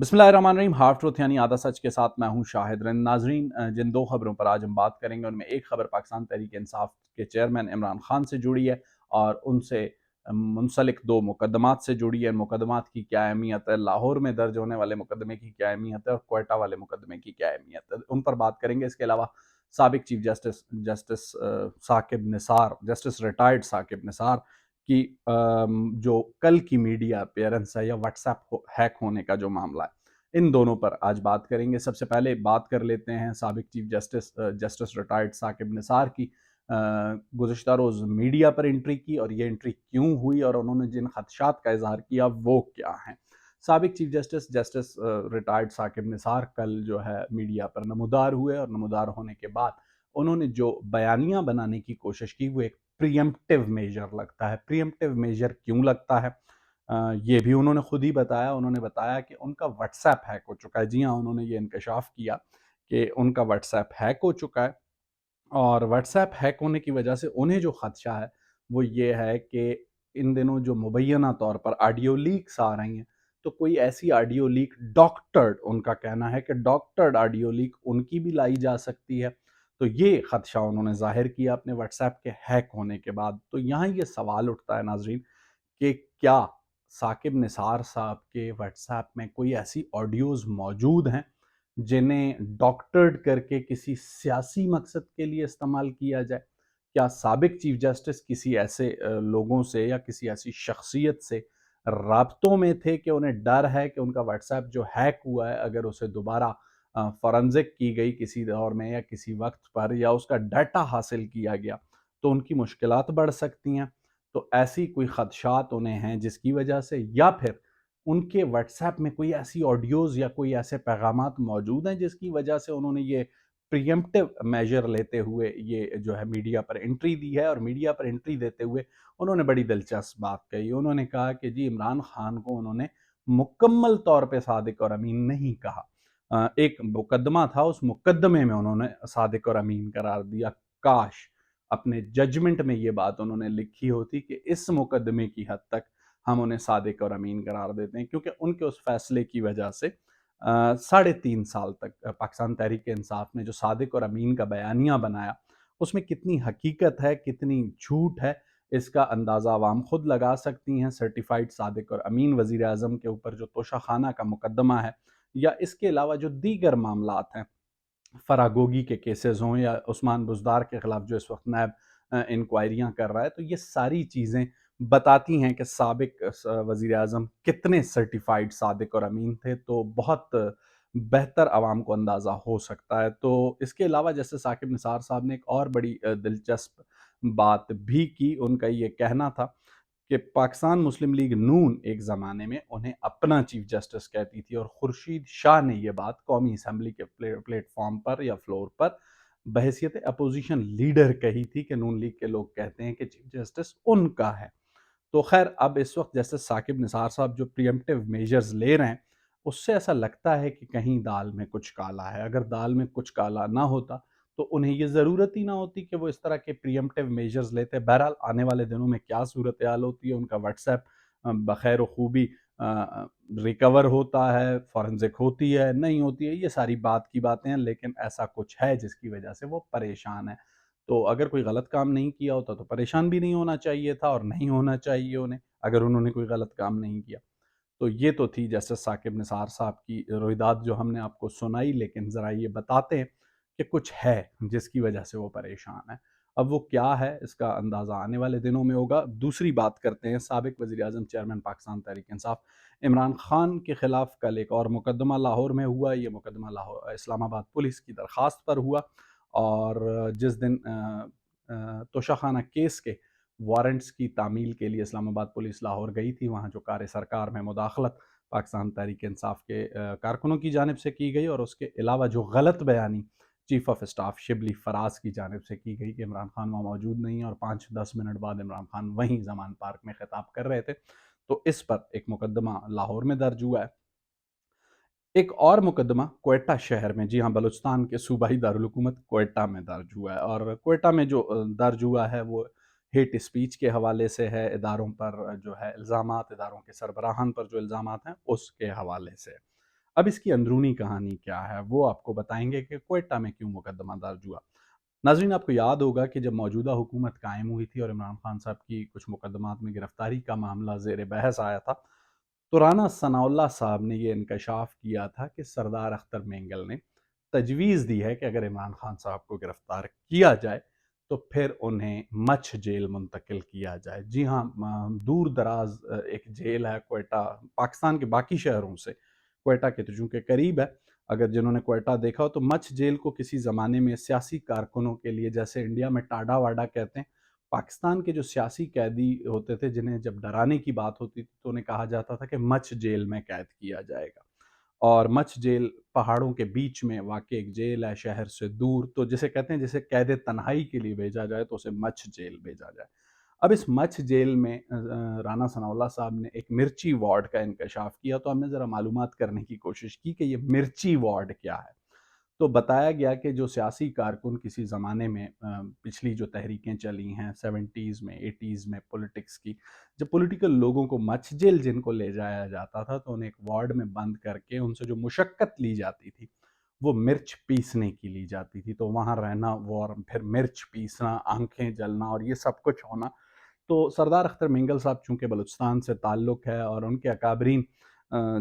बिस्मिल्लाहिर्रहमानिर्रहीम। Half truth यानी आधा सच के साथ मैं हूं शाहिद रन। नाजरीन, जिन दो खबरों पर आज हम बात करेंगे उनमें एक खबर पाकिस्तान तहरीक इंसाफ के चेयरमैन इमरान खान से जुड़ी है और उनसे मुंसलिक दो मुकदमात से जुड़ी है। मुकदमात की क्या अहमियत है, लाहौर में दर्ज होने वाले मुकदमे की क्या अहमियत है और क्वेटा वाले मुकदमे की क्या अहमियत है, उन पर बात करेंगे। इसके अलावा साबिक chief justice justice Saqib Nisar, justice retired Saqib Nisar की जो कल की मीडिया अपीयरेंस है या व्हाट्सएप हैक होने का जो मामला है, इन दोनों पर आज बात करेंगे। सबसे पहले बात कर लेते हैं साबिक chief justice justice retired Saqib Nisar की। गुज़िश्ता रोज़ मीडिया पर एंट्री की और ये एंट्री क्यों हुई और उन्होंने जिन खदशात का इजहार किया वो क्या हैं। साबिक chief justice justice retired Saqib Nisar कल जो है मीडिया पर नमूदार हुए और नमूदार होने के बाद उन्होंने जो बयानियां बनाने की कोशिश की वो एक प्रीएम्प्टिव मेजर लगता है। प्रीएम्प्टिव मेजर क्यों लगता है, ये भी उन्होंने खुद ही बताया। उन्होंने बताया कि उनका व्हाट्सएप हैक हो चुका है। जी हाँ, उन्होंने ये इंकशाफ किया कि उनका व्हाट्सएप हैक हो चुका है और व्हाट्सएप हैक होने की वजह से उन्हें जो खदशा है वो ये है कि इन दिनों जो मुबैना तौर पर ऑडियो लीक्स आ रही हैं, तो कोई ऐसी ऑडियो लीक डॉक्टर्ड, उनका कहना है कि डॉक्टर्ड ऑडियो लीक उनकी भी लाई जा सकती है। तो ये खदशा उन्होंने जाहिर किया अपने व्हाट्सएप के हैक होने के बाद। तो यहाँ ये सवाल उठता है नाजरीन कि क्या साकिब निसार साहब के व्हाट्सएप में कोई ऐसी ऑडियोज़ मौजूद हैं जिन्हें डॉक्टर्ड करके किसी सियासी मकसद के लिए इस्तेमाल किया जाए? क्या साबिक चीफ जस्टिस किसी ऐसे लोगों से या किसी ऐसी शख्सियत से राब्तों में थे कि उन्हें डर है कि उनका व्हाट्सएप जो हैक हुआ है अगर उसे दोबारा फॉरेंसिक की गई किसी दौर में या किसी वक्त पर या उसका डाटा हासिल किया गया तो उनकी मुश्किलात बढ़ सकती हैं। तो ऐसी कोई खदशात उन्हें हैं जिसकी वजह से, या फिर उनके व्हाट्सएप में कोई ऐसी ऑडियोज़ या कोई ऐसे पैगामात मौजूद हैं जिसकी वजह से उन्होंने ये प्रीएम्प्टिव मेजर लेते हुए ये जो है मीडिया पर एंट्री दी है। और मीडिया पर एंट्री देते हुए उन्होंने बड़ी दिलचस्प बात कही। उन्होंने कहा कि जी इमरान खान को उन्होंने मुकम्मल तौर पे सादिक और अमीन नहीं कहा। एक मुकदमा था, उस मुकदमे में उन्होंने सादिक और अमीन करार दिया। काश अपने जजमेंट में ये बात उन्होंने लिखी होती कि इस मुकदमे की हद तक हम उन्हें सादिक और अमीन करार देते हैं, क्योंकि उनके उस फैसले की वजह से 3.5 साल तक पाकिस्तान तहरीक इंसाफ ने जो सादिक और अमीन का बयानिया बनाया उसमें कितनी हकीकत है कितनी झूठ है, इसका अंदाज़ा आवाम खुद लगा सकती हैं। सर्टिफाइड सादिक और अमीन वज़ीर आज़म के ऊपर जो तोशाखाना का मुकदमा है या इसके अलावा जो दीगर मामलात हैं, फरागोगी के केसेस हों या उस्मान बुज़दार के ख़िलाफ़ जो इस वक्त नैब इंक्वायरियाँ कर रहा है, तो ये सारी चीज़ें बताती हैं कि साबिक वज़ीर आज़म कितने सर्टिफाइड सादिक और अमीन थे। तो बहुत बेहतर आवाम को अंदाज़ा हो सकता है। तो इसके अलावा जैसे साकिब निसार साहब ने एक और बड़ी दिलचस्प बात भी की। उनका ये कहना था कि पाकिस्तान मुस्लिम लीग नून एक ज़माने में उन्हें अपना चीफ जस्टिस कहती थी और खुर्शीद शाह ने ये बात कौमी असम्बली के प्लेटफॉर्म पर या फ्लोर पर बहैसियत अपोजिशन लीडर कही थी कि नून लीग के लोग कहते हैं कि चीफ जस्टिस उनका है। तो खैर अब इस वक्त जैसे साकिब निसार साहब जो प्रियम्प्टिव मेजर्स ले रहे हैं उससे ऐसा लगता है कि कहीं दाल में कुछ काला है। अगर दाल में कुछ काला ना होता तो उन्हें ये ज़रूरत ही ना होती कि वो इस तरह के प्रियम्प्टिव मेजर्स लेते। बहरहाल आने वाले दिनों में क्या सूरत हाल होती है, उनका व्हाट्सएप बखैर खूबी रिकवर होता है, फॉरेंसिक होती है नहीं होती है, ये सारी बात की बातें हैं, लेकिन ऐसा कुछ है जिसकी वजह से वो परेशान है। तो अगर कोई गलत काम नहीं किया होता तो परेशान भी नहीं होना चाहिए था और नहीं होना चाहिए उन्हें, अगर उन्होंने कोई गलत काम नहीं किया। तो ये तो थी जस्टिस साकिब निसार साहब की रोहिदाद जो हमने आपको सुनाई, लेकिन ज़रा ये बताते हैं कि कुछ है जिसकी वजह से वो परेशान है। अब वो क्या है इसका अंदाज़ा आने वाले दिनों में होगा। दूसरी बात करते हैं साबिक वज़ीर आज़म चेयरमैन पाकिस्तान तहरीक इंसाफ इमरान खान के ख़िलाफ़ कल एक और मुकदमा लाहौर में हुआ। ये मुकदमा लाहौर इस्लामाबाद पुलिस की दरख्वास्त पर हुआ और जिस दिन तोशाखाना केस के वारंट्स की तामील के लिए इस्लामाबाद पुलिस लाहौर गई थी, वहाँ जो कार सरकार में मुदाखलत पाकिस्तान तहरीक इंसाफ के कारकुनों की जानिब से की गई और उसके अलावा जो गलत बयानी chief of staff Shibli Faraz की जानिब से की गई कि इमरान खान वहाँ मौजूद नहीं है और 5-10 मिनट बाद इमरान खान वहीं जमान पार्क में खिताब कर रहे थे, तो इस पर एक मुकदमा लाहौर में दर्ज हुआ है। एक और मुकदमा क्वेटा शहर में, जी हाँ, बलूचिस्तान के सूबाई दारुल हुकूमत क्वेटा में दर्ज हुआ है और क्वेटा में जो दर्ज हुआ है वो हेट स्पीच के हवाले से है। इदारों पर जो है इल्ज़ामात, इदारों के सरबराहान पर जो इल्ज़ामात हैं उसके हवाले से। اب اس کی اندرونی کہانی کیا ہے وہ آپ کو بتائیں گے کہ کوئٹہ میں کیوں مقدمہ درج ہوا۔ ناظرین، آپ کو یاد ہوگا کہ جب موجودہ حکومت قائم ہوئی تھی اور عمران خان صاحب کی کچھ مقدمات میں گرفتاری کا معاملہ زیر بحث آیا تھا، تو رانا ثناء اللہ صاحب نے یہ انکشاف کیا تھا کہ سردار اختر مینگل نے تجویز دی ہے کہ اگر عمران خان صاحب کو گرفتار کیا جائے تو پھر انہیں مچھ جیل منتقل کیا جائے۔ جی ہاں، دور دراز ایک جیل ہے کوئٹہ، پاکستان کے باقی شہروں سے کوئٹہ کے تو چونکہ قریب ہے، اگر جنہوں نے کوئٹہ دیکھا ہو تو مچھ جیل کو کسی زمانے میں سیاسی کارکنوں کے لیے، جیسے انڈیا میں ٹاڈا واڈا کہتے ہیں، پاکستان کے جو سیاسی قیدی ہوتے تھے جنہیں جب ڈرانے کی بات ہوتی تھی تو انہیں کہا جاتا تھا کہ مچھ جیل میں قید کیا جائے گا۔ اور مچھ جیل پہاڑوں کے بیچ میں واقع ایک جیل ہے، شہر سے دور، تو جسے کہتے ہیں جسے قید تنہائی کے لیے بھیجا جائے تو اسے مچھ جیل بھیجا جائے۔ اب اس مچھ جیل میں رانا ثناء اللہ صاحب نے ایک مرچی وارڈ کا انکشاف کیا، تو ہم نے ذرا معلومات کرنے کی کوشش کی کہ یہ مرچی وارڈ کیا ہے۔ تو بتایا گیا کہ جو سیاسی کارکن کسی زمانے میں پچھلی جو تحریکیں چلی ہیں 70s میں 80s میں پولیٹکس کی، جب پولیٹیکل لوگوں کو مچھ جیل جن کو لے جایا جاتا تھا تو انہیں ایک وارڈ میں بند کر کے ان سے جو مشقت لی جاتی تھی وہ مرچ پیسنے کی لی جاتی تھی، تو وہاں رہنا وہ اور پھر مرچ پیسنا، آنکھیں جلنا اور یہ سب کچھ ہونا۔ تو سردار اختر مینگل صاحب چونکہ بلوچستان سے تعلق ہے اور ان کے اکابرین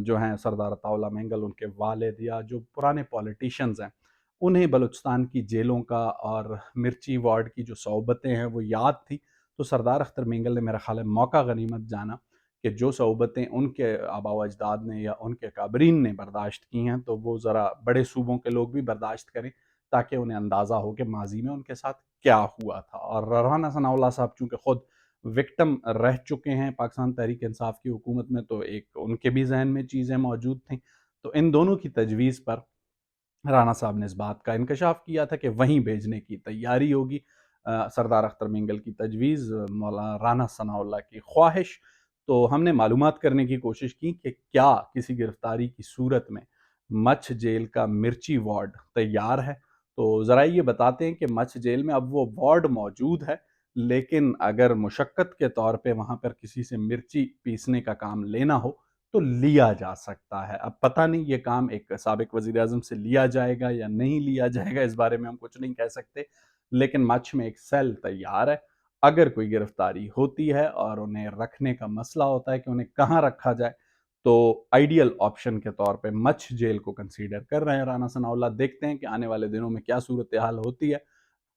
جو ہیں سردار عطا اللہ مینگل، ان کے والد یا جو پرانے پولیٹیشنز ہیں، انہیں بلوچستان کی جیلوں کا اور مرچی وارڈ کی جو صحبتیں ہیں وہ یاد تھی، تو سردار اختر مینگل نے میرا خیال ہے موقع غنیمت جانا کہ جو صحبتیں ان کے آباء و اجداد نے یا ان کے اکابرین نے برداشت کی ہیں تو وہ ذرا بڑے صوبوں کے لوگ بھی برداشت کریں، تاکہ انہیں اندازہ ہو کہ ماضی میں ان کے ساتھ کیا ہوا تھا۔ اور رانا ثناء اللہ صاحب چونکہ خود وکٹم رہ چکے ہیں پاکستان تحریک انصاف کی حکومت میں، تو ایک ان کے بھی ذہن میں چیزیں موجود تھیں، تو ان دونوں کی تجویز پر رانا صاحب نے اس بات کا انکشاف کیا تھا کہ وہیں بھیجنے کی تیاری ہوگی۔ سردار اختر مینگل کی تجویز، مولانا رانا ثناء اللہ کی خواہش، تو ہم نے معلومات کرنے کی کوشش کی کہ کیا کسی گرفتاری کی صورت میں مچھ جیل کا مرچی وارڈ تیار ہے۔ تو ذرا یہ بتاتے ہیں کہ مچھ جیل میں اب وہ وارڈ موجود ہے، لیکن اگر مشقت کے طور پہ وہاں پر کسی سے مرچی پیسنے کا کام لینا ہو تو لیا جا سکتا ہے۔ اب پتہ نہیں یہ کام ایک سابق وزیر اعظم سے لیا جائے گا یا نہیں لیا جائے گا، اس بارے میں ہم کچھ نہیں کہہ سکتے، لیکن مچھ میں ایک سیل تیار ہے۔ اگر کوئی گرفتاری ہوتی ہے اور انہیں رکھنے کا مسئلہ ہوتا ہے کہ انہیں کہاں رکھا جائے، تو آئیڈیل آپشن کے طور پہ مچھ جیل کو کنسیڈر کر رہے ہیں رانا ثناء اللہ۔ دیکھتے ہیں کہ آنے والے دنوں میں کیا صورتحال ہوتی ہے۔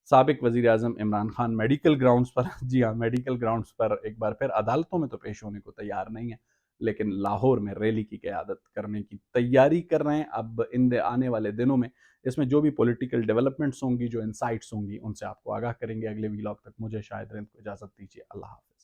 سابق وزیر اعظم عمران خان میڈیکل گراؤنڈز پر جی ہاں، میڈیکل گراؤنڈز پر ایک بار پھر عدالتوں میں تو پیش ہونے کو تیار نہیں ہے، لیکن لاہور میں ریلی کی قیادت کرنے کی تیاری کر رہے ہیں۔ اب آنے والے دنوں میں اس میں جو بھی پولیٹیکل ڈیولپمنٹس ہوں گی، جو انسائٹس ہوں گی، ان سے آپ کو آگاہ کریں گے۔ اگلے ویلاگ تک مجھے شاہد رند کو اجازت دیجیے۔ اللہ حافظ۔